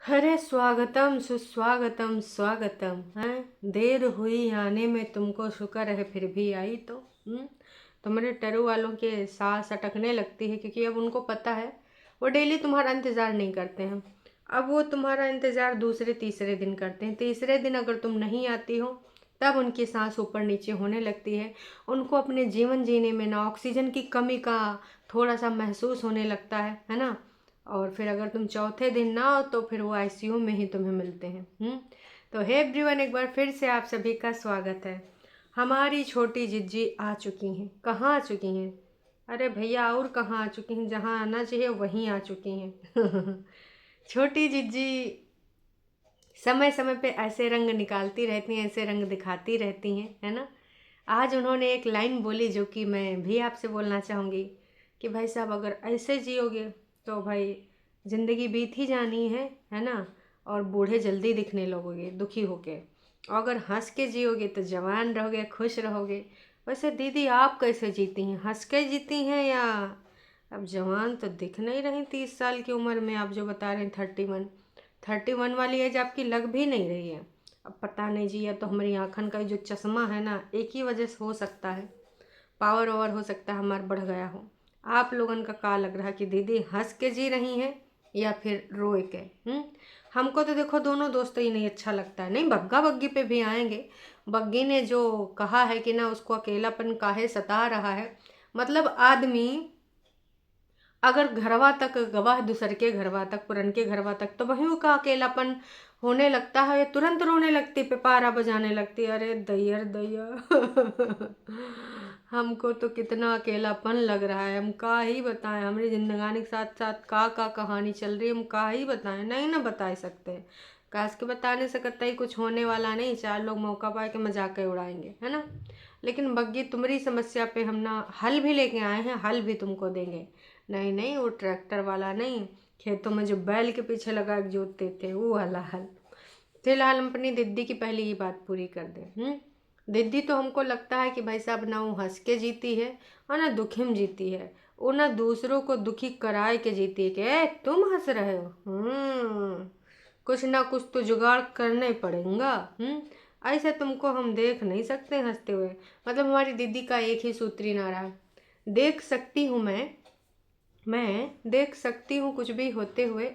अरे स्वागतम सुस्वागतम स्वागतम है। देर हुई आने में, तुमको शुक्र है फिर भी आई तो। तुम्हारे टरू वालों के सांस अटकने लगती है, क्योंकि अब उनको पता है वो डेली तुम्हारा इंतज़ार नहीं करते हैं। अब वो तुम्हारा इंतज़ार दूसरे तीसरे दिन करते हैं। तीसरे दिन अगर तुम नहीं आती हो तब उनकी सांस ऊपर नीचे होने लगती है। उनको अपने जीवन जीने में ना ऑक्सीजन की कमी का थोड़ा सा महसूस होने लगता है ना। और फिर अगर तुम चौथे दिन ना हो तो फिर वो आईसीयू में ही तुम्हें मिलते हैं। तो हे एवरीवन, एक बार फिर से आप सभी का स्वागत है। हमारी छोटी जिज्जी आ चुकी हैं। कहाँ आ चुकी हैं? अरे भैया, और कहाँ आ चुकी हैं? जहाँ आना चाहिए वहीं आ चुकी हैं। छोटी जिज्जी समय समय पे ऐसे रंग निकालती रहती हैं, ऐसे रंग दिखाती रहती हैं, है ना। आज उन्होंने एक लाइन बोली जो कि मैं भी आपसे बोलना चाहूँगी कि भाई साहब, अगर ऐसे जियोगे तो भाई ज़िंदगी बीत ही जानी है ना। और बूढ़े जल्दी दिखने लगोगे दुखी होके। और अगर हंस के जियोगे तो जवान रहोगे, खुश रहोगे। वैसे दीदी, आप कैसे जीती हैं? हंस के जीती हैं या अब जवान तो दिख नहीं रही? 30 साल की उम्र में आप जो बता रहे हैं, 31 वाली एज आपकी लग भी नहीं रही है। अब पता नहीं जी, या तो हमारी आँखन का जो चश्मा है ना, एक ही वजह से हो सकता है। पावर ओवर हो सकता है हमारा बढ़ गया हो। आप लोगन का का लग रहा है कि दीदी हंस के जी रही हैं या फिर रोए के? हमको तो देखो दोनों दोस्त ही नहीं अच्छा लगता है। नहीं, बग्गा बग्गी पे भी आएंगे। बग्गी ने जो कहा है कि ना उसको अकेलापन काहे सता रहा है, मतलब आदमी अगर घरवा तक गवाह दूसर के घरवा तक, पुरन के घरवा तक, तो वहीं का अकेलापन होने लगता है। तुरंत रोने लगती, पेपारा बजाने लगती, अरे दैयर दैया। हमको तो कितना अकेलापन लग रहा है। हम का ही बताएं, हमारी जिंदगानी के साथ साथ का कहानी चल रही है, हम का ही बताएं। नहीं ना बता सकते। काश के बताने से कतई कुछ होने वाला नहीं। चार लोग मौका पाए के मजाक उड़ाएंगे, है ना। लेकिन बग्गी, तुम्हारी समस्या पे हम ना हल भी लेके आए हैं, हल भी तुमको देंगे। नहीं नहीं, वो ट्रैक्टर वाला नहीं, खेतों में जो बैल के पीछे लगा के जोतते थे वो वाला हल। फिलहाल हम अपनी दीदी की पहली ही बात पूरी कर दें। दीदी तो हमको लगता है कि भाई साहब ना वो हंस के जीती है और ना दुखी में जीती है। वो ना दूसरों को दुखी कराए के जीती है कि तुम हंस रहे हो, कुछ ना कुछ तो जुगाड़ करना ही पड़ेगा। ऐसे तुमको हम देख नहीं सकते हंसते हुए। मतलब हमारी दीदी का एक ही सूत्री नारा है, देख सकती हूँ मैं देख सकती हूँ कुछ भी होते हुए,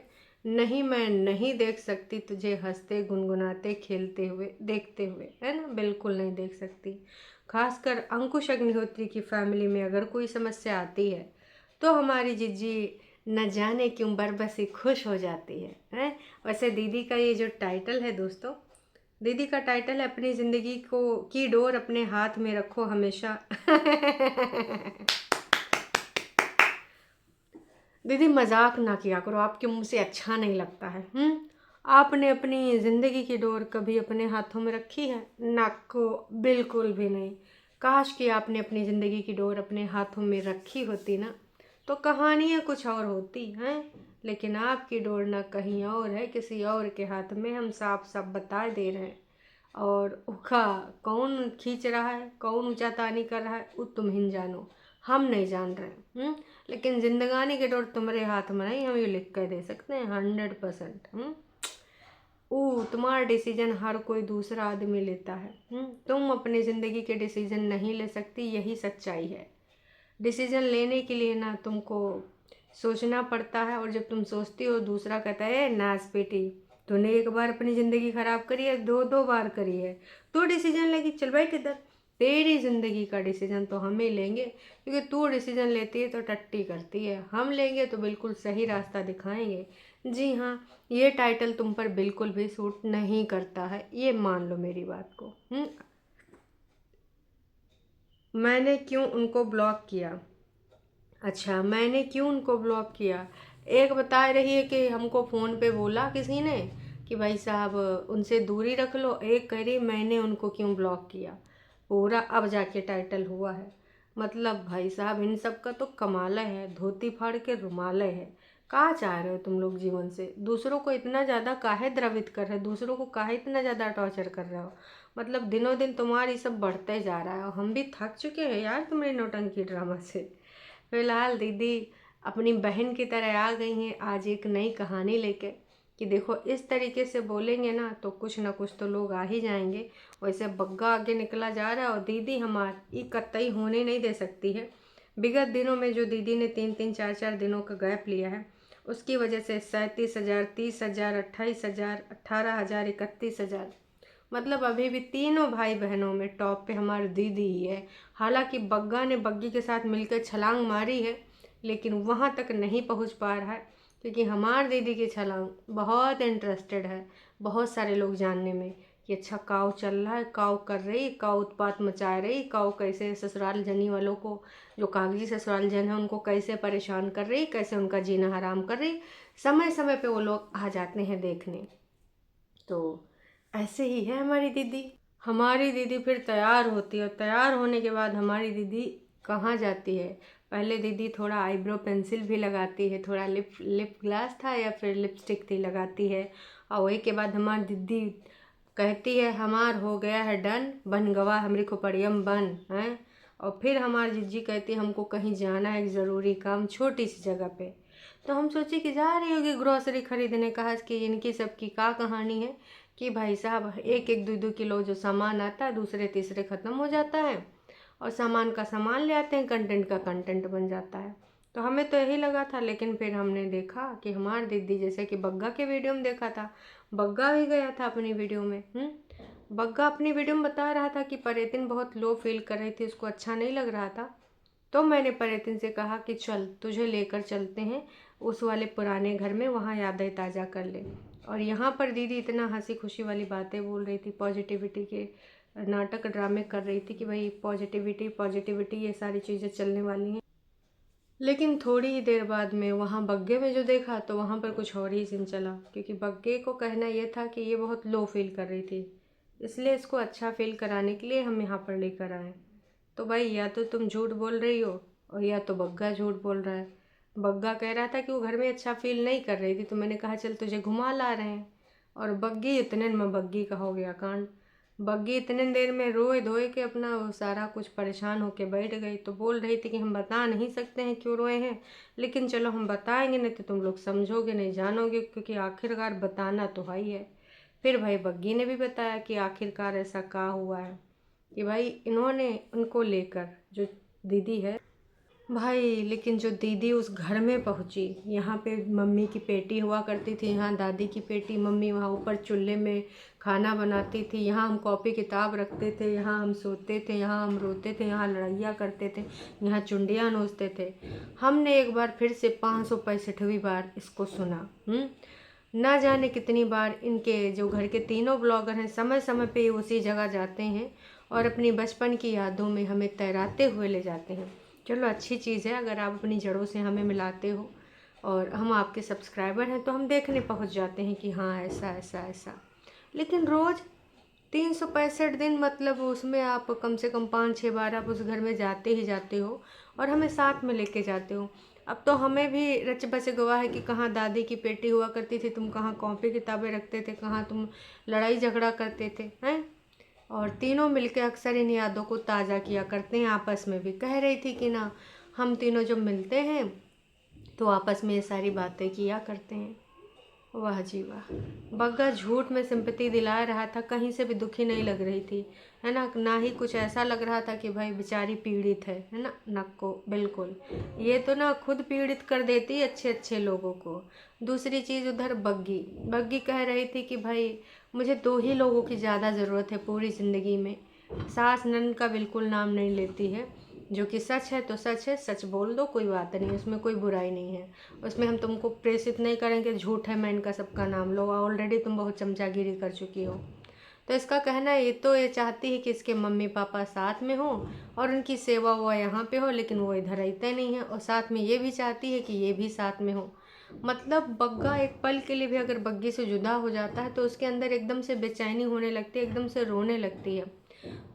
नहीं मैं नहीं देख सकती तुझे हंसते गुनगुनाते खेलते हुए देखते हुए, है ना। बिल्कुल नहीं देख सकती। खासकर अंकुश अग्निहोत्री की फैमिली में अगर कोई समस्या आती है तो हमारी जिज्जी न जाने क्यों बरबसी खुश हो जाती है। वैसे दीदी का ये जो टाइटल है दोस्तों, दीदी का टाइटल है अपनी ज़िंदगी को की डोर अपने हाथ में रखो हमेशा। दीदी मजाक ना किया करो, आपके मुंह से अच्छा नहीं लगता है। आपने अपनी ज़िंदगी की डोर कभी अपने हाथों में रखी है? ना को बिल्कुल भी नहीं। काश कि आपने अपनी ज़िंदगी की डोर अपने हाथों में रखी होती ना, तो कहानियाँ कुछ और होती हैं। लेकिन आपकी डोर ना कहीं और है, किसी और के हाथ में, हम साफ साफ बता दे रहे हैं। और उसका कौन खींच रहा है, कौन ऊंचा तानी कर रहा है, वो तुम ही जानो, हम नहीं जान रहे। लेकिन जिंदगानी के डोर तुम्हारे हाथ में नहीं, हम ये लिख कर दे सकते हैं 100%। तुम्हारा डिसीजन हर कोई दूसरा आदमी लेता है। तुम अपनी ज़िंदगी के डिसीजन नहीं ले सकती, यही सच्चाई है। डिसीजन लेने के लिए ना तुमको सोचना पड़ता है, और जब तुम सोचती हो दूसरा कहता है नास बेटी, तूने एक बार अपनी ज़िंदगी ख़राब करी है, दो दो बार करी है, तो डिसीजन लेगी, चल बैठ इधर। तेरी ज़िंदगी का डिसीजन तो हम ही लेंगे, क्योंकि तू डिसीजन लेती है तो टट्टी करती है, हम लेंगे तो बिल्कुल सही रास्ता दिखाएंगे। जी हाँ, ये टाइटल तुम पर बिल्कुल भी सूट नहीं करता है, ये मान लो मेरी बात को। मैंने क्यों उनको ब्लॉक किया? अच्छा, मैंने क्यों उनको ब्लॉक किया? एक बता रही है कि हमको फ़ोन पे बोला किसी ने कि भाई साहब उनसे दूरी रख लो, एक कह रही मैंने उनको क्यों ब्लॉक किया। पूरा अब जाके टाइटल हुआ है। मतलब भाई साहब, इन सब का तो कमाल है, धोती फाड़ के रुमाल है। कहाँ चाह रहे हो तुम लोग जीवन से? दूसरों को इतना ज़्यादा काहे द्रवित कर रहे हो? दूसरों को काहे इतना ज़्यादा टॉर्चर कर रहे हो? मतलब दिनों दिन तुम्हारी सब बढ़ते जा रहा है, और हम भी थक चुके हैं यार तुम्हारी नौटंकी ड्रामा से। फिलहाल दीदी अपनी बहन की तरह आ गई हैं आज एक नई कहानी लेके। कि देखो इस तरीके से बोलेंगे ना कुछ तो लोग आ ही जाएंगे। वैसे बग्गा आगे निकला जा रहा है और दीदी हमारी कतई होने नहीं दे सकती है। विगत दिनों में जो दीदी ने 3-3 4-4 दिनों का गैप लिया है, उसकी वजह से 37,000, 30,000, 28,000, 18,000, 31,000, मतलब अभी भी तीनों भाई बहनों में टॉप पे हमारी दीदी ही है। हालांकि बग्गा ने बग्गी के साथ मिलकर छलांग मारी है, लेकिन वहाँ तक नहीं पहुँच पा रहा है, क्योंकि हमारी दीदी की छलांग बहुत इंटरेस्टेड है बहुत सारे लोग जानने में कि अच्छा काऊ चल रहा है, काऊ कर रही, काऊ उत्पात मचा रही, काऊ कैसे ससुराल जनी वालों को, जो कागजी ससुराल जन है उनको कैसे परेशान कर रही, कैसे उनका जीना हराम कर रही। समय समय पे वो लोग आ जाते हैं देखने। तो ऐसे ही है हमारी दीदी। हमारी दीदी फिर तैयार होती है और तैयार होने के बाद हमारी दीदी कहाँ जाती है, पहले दीदी थोड़ा आईब्रो पेंसिल भी लगाती है, थोड़ा लिप ग्लास था या फिर लिपस्टिक थी लगाती है, और वही के बाद हमारी दीदी कहती है हमार हो गया है डन, बन गवा हमारी खोपड़ियम बन है। और फिर हमारी जीजी कहती है हमको कहीं जाना है, एक ज़रूरी काम छोटी सी जगह पे। तो हम सोचे कि जा रही होगी ग्रोसरी खरीदने, कहा कि इनकी सबकी क्या कहानी है कि भाई साहब एक एक 2-2 किलो जो सामान आता है दूसरे तीसरे ख़त्म हो जाता है, और सामान का सामान ले आते हैं, कंटेंट का कंटेंट बन जाता है। तो हमें तो यही लगा था, लेकिन फिर हमने देखा कि हमारी दीदी, जैसे कि बग्गा के वीडियो में देखा था, बग्गा भी गया था अपनी वीडियो में। बग्गा अपनी वीडियो में बता रहा था कि परेतिन बहुत लो फील कर रही थी, उसको अच्छा नहीं लग रहा था। तो मैंने परेतिन से कहा कि चल तुझे लेकर चलते हैं उस वाले पुराने घर में, वहाँ यादें ताज़ा कर ले। और यहाँ पर दीदी इतना हंसी खुशी वाली बातें बोल रही थी, पॉजिटिविटी के नाटक ड्रामे कर रही थी कि भाई पॉजिटिविटी पॉजिटिविटी ये सारी चीज़ें चलने वाली हैं। लेकिन थोड़ी ही देर बाद में वहाँ बग्गे में जो देखा तो वहाँ पर कुछ और ही सीन चला, क्योंकि बग्गे को कहना ये था कि ये बहुत लो फील कर रही थी, इसलिए इसको अच्छा फील कराने के लिए हम यहाँ पर लेकर आए। तो भाई या तो तुम झूठ बोल रही हो और या तो बग्गा झूठ बोल रहा है। बग्गा कह रहा था कि वो घर में अच्छा फील नहीं कर रही थी, तो मैंने कहा चल तुझे घुमा ला रहे हैं। और बग्गी इतने में बग्गी का हो गया कांड। बग्गी इतने देर में रोए धोए के अपना वो सारा कुछ परेशान होके बैठ गई। तो बोल रही थी कि हम बता नहीं सकते हैं क्यों रोए हैं, लेकिन चलो हम बताएंगे, नहीं तो तुम लोग समझोगे नहीं जानोगे, क्योंकि आखिरकार बताना तो है ही है। फिर भाई बग्गी ने भी बताया कि आखिरकार ऐसा क्या हुआ है, कि भाई इन्होंने उनको लेकर, जो दीदी है भाई, लेकिन जो दीदी उस घर में पहुंची, यहाँ पे मम्मी की पेटी हुआ करती थी, यहाँ दादी की पेटी, मम्मी वहाँ ऊपर चूल्हे में खाना बनाती थी, यहाँ हम कॉपी किताब रखते थे, यहाँ हम सोते थे, यहाँ हम रोते थे, यहाँ लड़ाइयाँ करते थे, यहाँ चुंडियाँ नोचते थे। हमने एक बार फिर से 565वीं बार इसको सुना। ना जाने कितनी बार इनके जो घर के तीनों ब्लॉगर हैं समय समय पे उसी जगह जाते हैं और अपनी बचपन की यादों में हमें तैराते हुए ले जाते हैं। चलो अच्छी चीज़ है, अगर आप अपनी जड़ों से हमें मिलाते हो और हम आपके सब्सक्राइबर हैं तो हम देखने पहुंच जाते हैं कि हाँ ऐसा ऐसा ऐसा। लेकिन रोज़ 365 दिन, मतलब उसमें आप कम से कम 5-6 बार आप उस घर में जाते ही जाते हो और हमें साथ में लेके जाते हो। अब तो हमें भी रच बच गवा है कि कहाँ दादी की पेटी हुआ करती थी, तुम कहाँ कॉपी किताबें रखते थे, कहाँ तुम लड़ाई झगड़ा करते थे हैं। और तीनों मिलकर अक्सर इन यादों को ताज़ा किया करते हैं, आपस में भी कह रही थी कि ना हम तीनों जब मिलते हैं तो आपस में ये सारी बातें किया करते हैं। वाह जी वाह। बग्गा झूठ में सिंपैथी दिला रहा था, कहीं से भी दुखी नहीं लग रही थी, है ना ही कुछ ऐसा लग रहा था कि भाई बेचारी पीड़ित है ना, को बिल्कुल। ये तो ना खुद पीड़ित कर देती है अच्छे अच्छे लोगों को। दूसरी चीज़ उधर बग्गी बग्गी कह रही थी कि भाई मुझे 2 ही लोगों की ज़्यादा ज़रूरत है पूरी ज़िंदगी में, सास ननद का बिल्कुल नाम नहीं लेती है, जो कि सच है तो सच है, सच बोल दो, कोई बात नहीं, उसमें कोई बुराई नहीं है, उसमें हम तुमको प्रेषित नहीं करेंगे झूठ है मैं इनका सबका नाम लो, ऑलरेडी तुम बहुत चमचागिरी कर चुकी हो। तो इसका कहना है ये चाहती है कि इसके मम्मी पापा साथ में हो और उनकी सेवा वो यहाँ पे हो, लेकिन वो इधर रहते नहीं है, और साथ में ये भी चाहती है कि ये भी साथ में हो। मतलब बग्गा एक पल के लिए भी अगर बग्गी से जुदा हो जाता है तो उसके अंदर एकदम से बेचैनी होने लगती है, एकदम से रोने लगती है।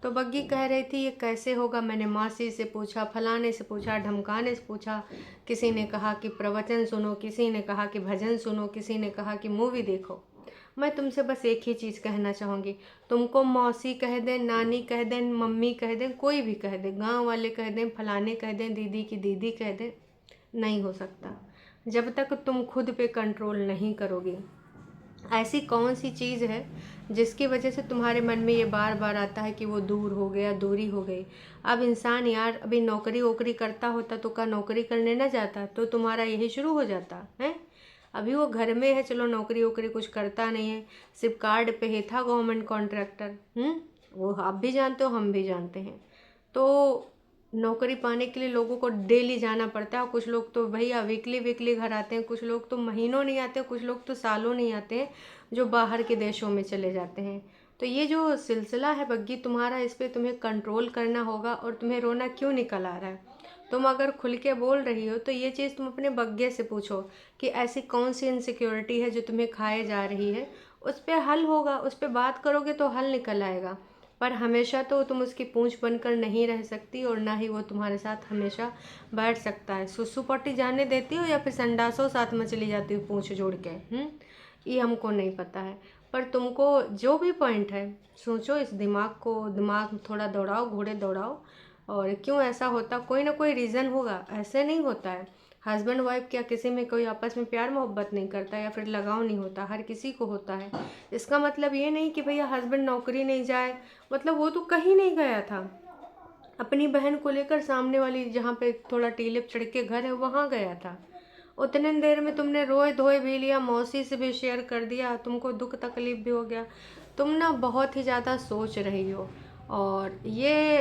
तो बग्गी कह रही थी ये कैसे होगा, मैंने मासी से पूछा, फलाने से पूछा, ढमकाने से पूछा, किसी ने कहा कि प्रवचन सुनो, किसी ने कहा कि भजन सुनो, किसी ने कहा कि मूवी देखो। मैं तुमसे बस एक ही चीज़ कहना चाहूँगी, तुमको मौसी कह दें, नानी कह दें, मम्मी कह दें, कोई भी कह दें, गांव वाले कह दें, फलाने कह दें, दीदी की दीदी कह दें, नहीं हो सकता जब तक तुम खुद पे कंट्रोल नहीं करोगी। ऐसी कौन सी चीज़ है जिसकी वजह से तुम्हारे मन में ये बार बार आता है कि वो दूर हो गया, दूरी हो गई। अब इंसान यार अभी नौकरी वोकरी करता होता तो का नौकरी करने ना जाता, तो तुम्हारा यही शुरू हो जाता है। अभी वो घर में है, चलो नौकरी वोकरी कुछ करता नहीं है, सिर्फ कार्ड पे ही था गवर्नमेंट कॉन्ट्रैक्टर। वो आप भी जानते हो, हम भी जानते हैं। तो नौकरी पाने के लिए लोगों को डेली जाना पड़ता है, और कुछ लोग तो भैया वीकली वीकली घर आते हैं, कुछ लोग तो महीनों नहीं आते, कुछ लोग तो सालों नहीं आते हैं, जो बाहर के देशों में चले जाते हैं। तो ये जो सिलसिला है बग्गी तुम्हारा, इस पर तुम्हें कंट्रोल करना होगा। और तुम्हें रोना क्यों निकल आ रहा है? तुम अगर खुल के बोल रही हो तो ये चीज़ तुम अपने बग्गे से पूछो कि ऐसी कौन सी इनसिक्योरिटी है जो तुम्हें खाए जा रही है। उस पर हल होगा, उस पर बात करोगे तो हल निकल आएगा। पर हमेशा तो तुम उसकी पूंछ बनकर नहीं रह सकती, और ना ही वो तुम्हारे साथ हमेशा बैठ सकता है। सुसु पट्टी जाने देती हो या फिर संडासों साथ में चली जाती हो पूंछ जोड़ के? ये हमको नहीं पता है। पर तुमको जो भी पॉइंट है, सोचो, इस दिमाग थोड़ा दौड़ाओ, घोड़े दौड़ाओ। और क्यों ऐसा होता, कोई ना कोई रीज़न होगा, ऐसे नहीं होता है। हस्बैंड वाइफ क्या किसी में कोई आपस में प्यार मोहब्बत नहीं करता या फिर लगाव नहीं होता? हर किसी को होता है। इसका मतलब ये नहीं कि भैया हस्बैंड नौकरी नहीं जाए, मतलब वो तो कहीं नहीं गया था, अपनी बहन को लेकर सामने वाली जहाँ पे थोड़ा टीलिप चढ़ के घर है वहाँ गया था। उतने देर में तुमने रोए धोए भी लिया, मौसी से भी शेयर कर दिया, तुमको दुख तकलीफ भी हो गया। तुम ना बहुत ही ज़्यादा सोच रही हो, और ये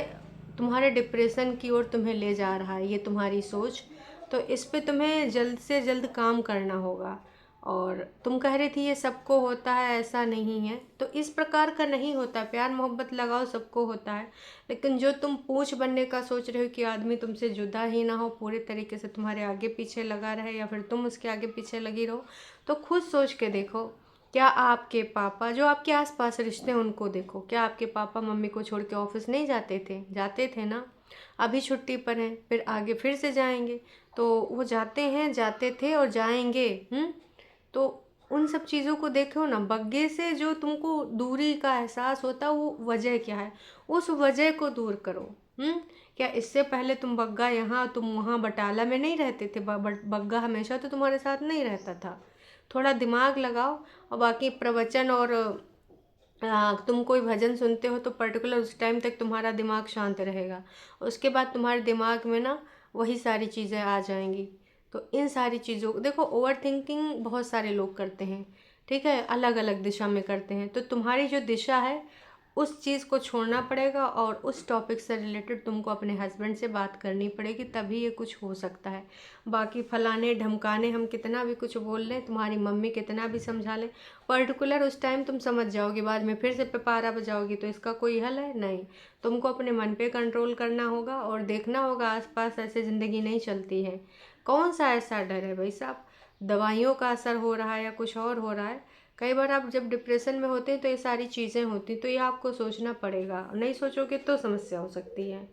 तुम्हारे डिप्रेशन की ओर तुम्हें ले जा रहा है, ये तुम्हारी सोच। तो इस पे तुम्हें जल्द से जल्द काम करना होगा। और तुम कह रही थी ये सबको होता है, ऐसा नहीं है। तो इस प्रकार का नहीं होता, प्यार मोहब्बत लगाओ सबको होता है। लेकिन जो तुम पूछ बनने का सोच रहे हो कि आदमी तुमसे जुदा ही ना हो, पूरे तरीके से तुम्हारे आगे पीछे लगा रहे, या फिर तुम उसके आगे पीछे लगी रहो, तो खुद सोच के देखो। क्या आपके पापा, जो आपके आसपास रिश्ते हैं उनको देखो, क्या आपके पापा मम्मी को छोड़ के ऑफिस नहीं जाते थे? जाते थे ना। अभी छुट्टी पर हैं, फिर आगे फिर से जाएंगे। तो वो जाते हैं, जाते थे और जाएंगे। तो उन सब चीज़ों को देखो ना, बग्गे से जो तुमको दूरी का एहसास होता है वो वजह क्या है, उस वजह को दूर करो। क्या इससे पहले तुम बग्गा यहाँ तुम वहाँ बटाला में नहीं रहते थे? बग्गा हमेशा तो तुम्हारे साथ नहीं रहता था। थोड़ा दिमाग लगाओ। और बाकी प्रवचन और तुम कोई भजन सुनते हो तो पर्टिकुलर उस टाइम तक तुम्हारा दिमाग शांत रहेगा, उसके बाद तुम्हारे दिमाग में ना वही सारी चीज़ें आ जाएंगी। तो इन सारी चीज़ों को देखो, ओवर थिंकिंग बहुत सारे लोग करते हैं, ठीक है, अलग अलग दिशा में करते हैं। तो तुम्हारी जो दिशा है उस चीज़ को छोड़ना पड़ेगा, और उस टॉपिक से रिलेटेड तुमको अपने हस्बैंड से बात करनी पड़ेगी, तभी ये कुछ हो सकता है। बाकी फलाने ढमकाने हम कितना भी कुछ बोल लें, तुम्हारी मम्मी कितना भी समझा लें, पर्टिकुलर उस टाइम तुम समझ जाओगी, बाद में फिर से पेपारा बजाओगी, तो इसका कोई हल है नहीं। तुमको अपने मन पे कंट्रोल करना होगा, और देखना होगा आसपास ऐसे ज़िंदगी नहीं चलती है। कौन सा ऐसा डर है भाई साहब? दवाइयों का असर हो रहा है या कुछ और हो रहा है? कई बार आप जब डिप्रेशन में होते हैं तो ये सारी चीज़ें होती, तो ये आपको सोचना पड़ेगा, नहीं सोचोगे तो समस्या हो सकती है।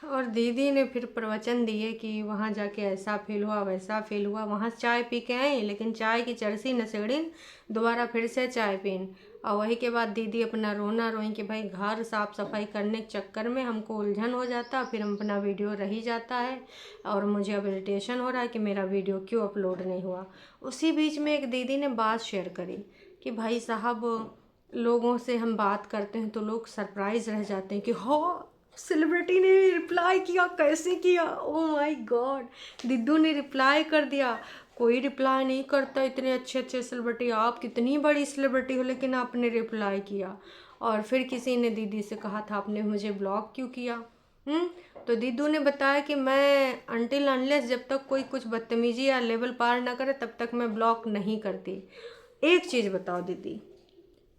और दीदी ने फिर प्रवचन दिए कि वहाँ जाके ऐसा फील हुआ, वैसा फील हुआ, वहाँ चाय पी के आई लेकिन चाय की चरसी न सिगड़ीन, दोबारा फिर से चाय पीन। और वही के बाद दीदी अपना रोना रोई कि भाई घर साफ़ सफाई करने के चक्कर में हमको उलझन हो जाता, फिर हम अपना वीडियो रह ही जाता है, और मुझे अब इरिटेशन हो रहा है कि मेरा वीडियो क्यों अपलोड नहीं हुआ। उसी बीच में एक दीदी ने बात शेयर करी कि भाई साहब, लोगों से हम बात करते हैं तो लोग सरप्राइज रह जाते हैं कि हो सेलिब्रिटी ने रिप्लाई किया, कैसे किया, ओ माय गॉड, दिद्दू ने रिप्लाई कर दिया। कोई रिप्लाई नहीं करता, इतने अच्छे अच्छे सेलिब्रिटी, आप कितनी बड़ी सेलिब्रिटी हो लेकिन आपने रिप्लाई किया। और फिर किसी ने दीदी से कहा था आपने मुझे ब्लॉक क्यों किया? तो दीदू ने बताया कि मैं अनटिल अनलेस जब तक कोई कुछ बदतमीजी या लेवल पार ना करे तब तक मैं ब्लॉक नहीं करती। एक चीज़ बताओ दीदी,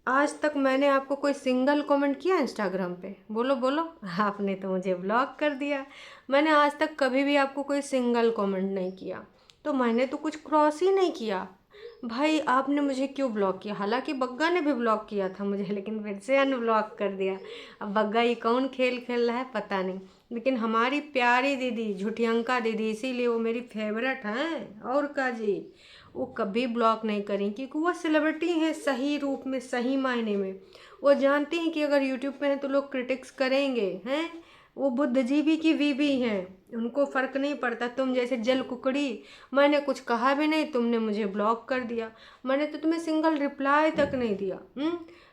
आज तक मैंने आपको कोई सिंगल कमेंट किया इंस्टाग्राम पे? बोलो बोलो। आपने तो मुझे ब्लॉक कर दिया। मैंने आज तक कभी भी आपको कोई सिंगल कमेंट नहीं किया, तो मैंने तो कुछ क्रॉस ही नहीं किया। भाई आपने मुझे क्यों ब्लॉक किया? हालांकि बग्गा ने भी ब्लॉक किया था मुझे, लेकिन फिर से अनब्लॉक कर दिया। अब बग्गा ये कौन खेल खेल रहा है पता नहीं, लेकिन हमारी प्यारी दीदी झुठियंका दीदी, इसीलिए वो मेरी फेवरेट हैं। और का जी, वो कभी ब्लॉक नहीं करें, क्योंकि वो सेलिब्रिटी हैं सही रूप में, सही मायने में। वो जानती हैं कि अगर यूट्यूब पे हैं तो लोग क्रिटिक्स करेंगे, हैं, वो बुद्धिजीवी की बीवी हैं। उनको फ़र्क नहीं पड़ता। तुम जैसे जल कुकड़ी, मैंने कुछ कहा भी नहीं, तुमने मुझे ब्लॉक कर दिया। मैंने तो तुम्हें सिंगल रिप्लाई तक नहीं दिया।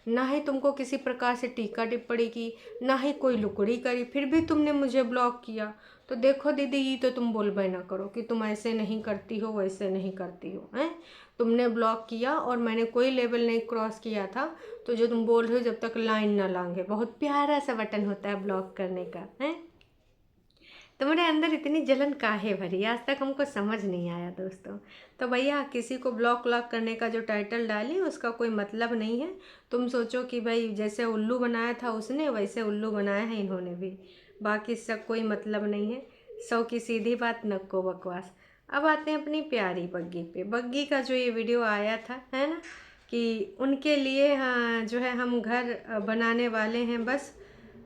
ना ही तुमको किसी प्रकार से टीका टिप्पणी की, ना ही कोई लुकड़ी करी, फिर भी तुमने मुझे ब्लॉक किया। तो देखो दीदी, ये तो तुम बोलबे ना करो कि तुम ऐसे नहीं करती हो, वैसे नहीं करती हो, हैं। तुमने ब्लॉक किया और मैंने कोई लेवल नहीं क्रॉस किया था। तो जो तुम बोल रहे हो, जब तक लाइन ना लांगे, बहुत प्यारा सा बटन होता है ब्लॉक करने का, हैं। तुम्हारे अंदर इतनी जलन काहे भरी, आज तक हमको समझ नहीं आया दोस्तों। तो भैया, किसी को ब्लॉक व्लॉक करने का जो टाइटल डाली उसका कोई मतलब नहीं है। तुम सोचो कि भाई जैसे उल्लू बनाया था उसने, वैसे उल्लू बनाया है इन्होंने भी। बाकी इसका कोई मतलब नहीं है। सौ की सीधी बात, नक्को बकवास। अब आते हैं अपनी प्यारी बग्गी पे। बग्गी का जो ये वीडियो आया था, है ना, कि उनके लिए, हाँ, जो है हम घर बनाने वाले हैं, बस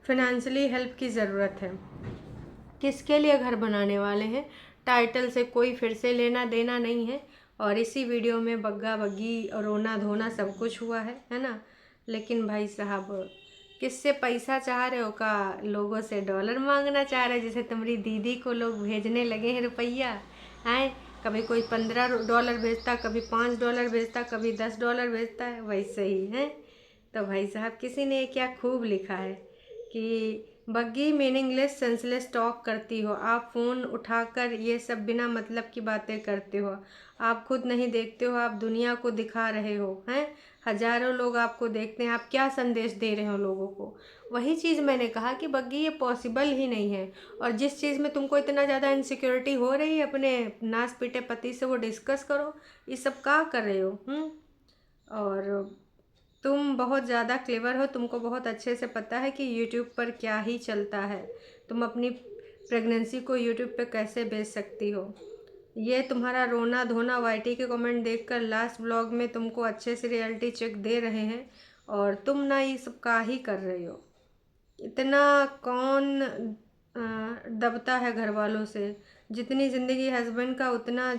फिनेंशियली हेल्प की ज़रूरत है। किसके लिए घर बनाने वाले हैं, टाइटल से कोई फिर से लेना देना नहीं है। और इसी वीडियो में बग्गा बग्गी और रोना धोना सब कुछ हुआ है ना। लेकिन भाई साहब, किससे पैसा चाह रहे हो का, लोगों से डॉलर मांगना चाह रहे हैं, जैसे तुम्हारी दीदी को लोग भेजने लगे हैं रुपया, हैं। कभी कोई $15 भेजता, कभी $5 भेजता, कभी $10 भेजता है, वैसे ही है। तो भाई साहब, किसी ने क्या खूब लिखा है कि बग्गी मीनिंगलेस सेंसलेस टॉक करती हो, आप फ़ोन उठाकर ये सब बिना मतलब की बातें करते हो। आप खुद नहीं देखते हो, आप दुनिया को दिखा रहे हो, हैं। हजारों लोग आपको देखते हैं, आप क्या संदेश दे रहे हो लोगों को। वही चीज़ मैंने कहा कि बग्गी, ये पॉसिबल ही नहीं है। और जिस चीज़ में तुमको इतना ज़्यादा इनसिक्योरिटी हो रही है अपने नाश पीटे पति से, वो डिस्कस करो। ये सब क्या कर रहे हो, और तुम बहुत ज़्यादा क्लेवर हो, तुमको बहुत अच्छे से पता है कि यूट्यूब पर क्या ही चलता है। तुम अपनी प्रेगनेंसी को यूट्यूब पे कैसे बेच सकती हो। ये तुम्हारा रोना धोना वाईटी के कमेंट देखकर लास्ट ब्लॉग में तुमको अच्छे से रियलिटी चेक दे रहे हैं, और तुम ना ये सब का ही कर रहे हो। इतना कौन दबता है घर वालों से। जितनी ज़िंदगी हस्बैंड का, उतना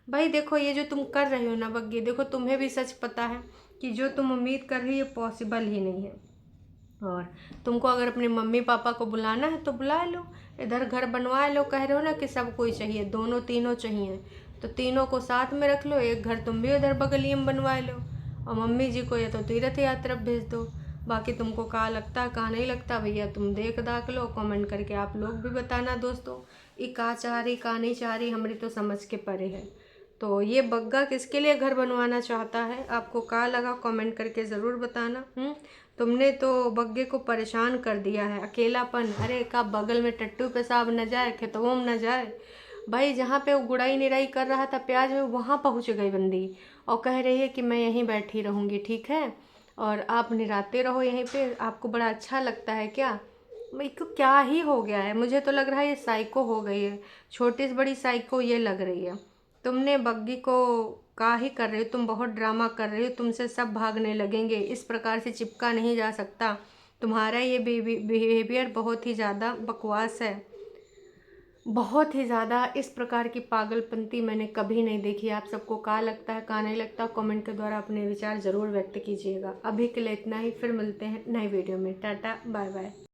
भाई देखो, ये जो तुम कर रहे हो ना बग्गी, देखो तुम्हें भी सच पता है कि जो तुम उम्मीद कर रही हो पॉसिबल ही नहीं है। और तुमको अगर अपने मम्मी पापा को बुलाना है तो बुला लो, इधर घर बनवा लो। कह रहे हो ना कि सब कोई चाहिए, दोनों तीनों चाहिए, तो तीनों को साथ में रख लो। एक घर तुम भी उधर बगलिए में बनवा लो, और मम्मी जी को या तो तीर्थ यात्रा भेज दो। बाकी तुमको कहाँ लगता कहाँ नहीं लगता भैया, तुम देख दाख लो, कमेंट करके आप लोग भी बताना दोस्तों। ये कहाँ चाह रही कहाँ नहीं चाह रही, हमारी तो समझ के परे है। तो ये बग्गा किसके लिए घर बनवाना चाहता है, आपको क्या लगा, कमेंट करके ज़रूर बताना। तुमने तो बग्गे को परेशान कर दिया है, अकेलापन। अरे का बगल में टट्टू पेशाब न जाए, खेतों में न जाए। भाई जहाँ पे वो गुड़ाई निराई कर रहा था प्याज में, वहाँ पहुँच गई बंदी, और कह रही है कि मैं यहीं बैठी रहूँगी, ठीक है, और आप निराते रहो यहीं पे। आपको बड़ा अच्छा लगता है क्या। भाई को क्या ही हो गया है, मुझे तो लग रहा है ये साइको हो गई है, छोटी से बड़ी साइको ये लग रही है। तुमने बग्गी को का ही कर रहे हो, तुम बहुत ड्रामा कर रहे हो, तुमसे सब भागने लगेंगे, इस प्रकार से चिपका नहीं जा सकता। तुम्हारा ये बिहेवियर बहुत ही ज़्यादा बकवास है, बहुत ही ज़्यादा। इस प्रकार की पागलपंती मैंने कभी नहीं देखी। आप सबको क्या लगता है क्या नहीं लगता, कमेंट के द्वारा अपने विचार ज़रूर व्यक्त कीजिएगा। अभी के लिए इतना ही, फिर मिलते हैं नए वीडियो में। Tata bye bye.